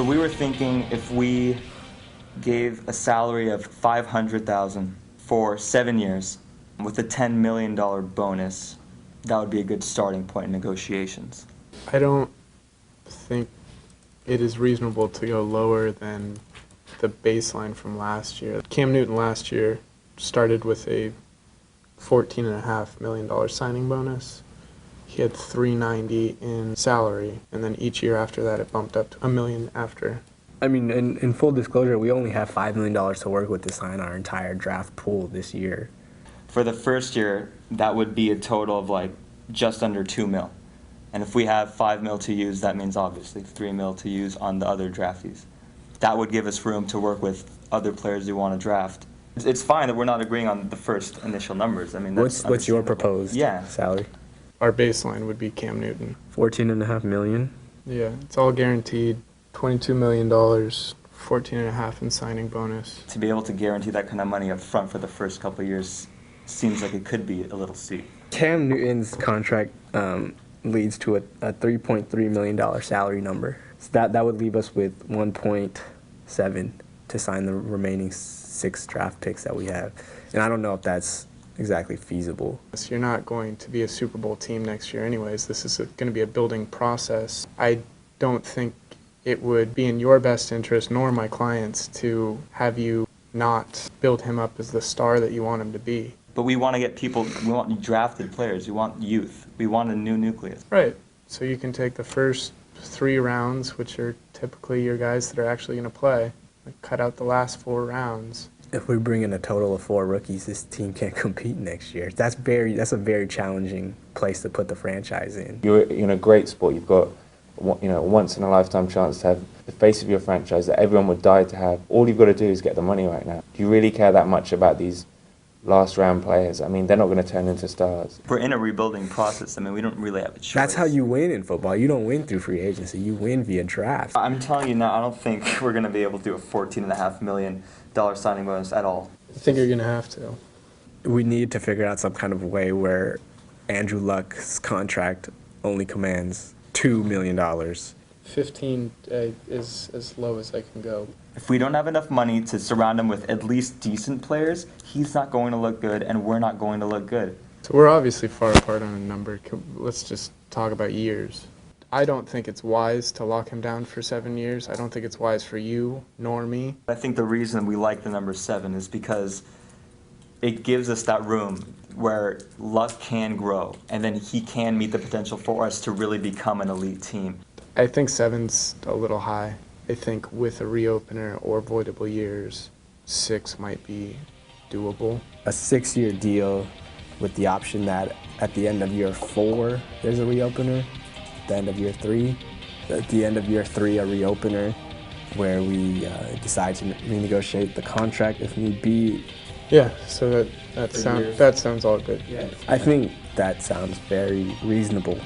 So we were thinking if we gave a salary of $500,000 for 7 years with a $10 million bonus, that would be a good starting point in negotiations. I don't think it is reasonable to go lower than the baseline from last year. Cam Newton last year started with a $14.5 million signing bonus. He had $390 in salary, and then each year after that it bumped up to $1 million after. I mean, in full disclosure, we only have $5 million to work with to sign our entire draft pool this year. For the first year, that would be a total of like just under $2 million. And if we have $5 million to use, that means obviously $3 million to use on the other draftees. That would give us room to work with other players we want to draft. It's fine that we're not agreeing on the first initial numbers. I mean, that's what's your proposed salary? Our baseline would be Cam Newton. $14.5 million. Yeah, it's all guaranteed. $22 million, $14.5 in signing bonus. To be able to guarantee that kind of money up front for the first couple of years seems like it could be a little steep. Cam Newton's contract leads to a $3.3 million salary number. So that would leave us with 1.7 to sign the remaining 6 draft picks that we have. And I don't know if that's exactly feasible. You're not going to be a Super Bowl team next year anyways. This is going to be a building process. I don't think it would be in your best interest, nor my clients, to have you not build him up as the star that you want him to be. But we want to get people, we want drafted players, we want youth, we want a new nucleus. Right. So you can take the first 3 rounds, which are typically your guys that are actually going to play, and cut out the last 4 rounds. If we bring in a total of 4 rookies, this team can't compete next year. That's a very challenging place to put the franchise in. You're in a great sport. You've got, you know, once in a lifetime chance to have the face of your franchise that everyone would die to have. All you've got to do is get the money right now. Do you really care that much about these last round players? I mean, they're not going to turn into stars. We're in a rebuilding process. I mean, we don't really have a choice. That's how you win in football. You don't win through free agency. You win via draft. I'm telling you now, I don't think we're going to be able to do a $14.5 million signing bonus at all. I think you're going to have to. We need to figure out some kind of way where Andrew Luck's contract only commands $2 million. 15 is as low as I can go. If we don't have enough money to surround him with at least decent players, he's not going to look good, and we're not going to look good. So we're obviously far apart on a number. Let's just talk about years. I don't think it's wise to lock him down for 7 years. I don't think it's wise for you nor me. I think the reason we like the number 7 is because it gives us that room where Luck can grow, and then he can meet the potential for us to really become an elite team. I think 7's a little high. I think with a reopener or voidable years, 6 might be doable. A 6-year deal with the option that at the end of year 4, there's a reopener. At the end of year 3, at the end of year 3, a reopener where we decide to renegotiate the contract if need be. Yeah, so that sounds all good. I think that sounds very reasonable.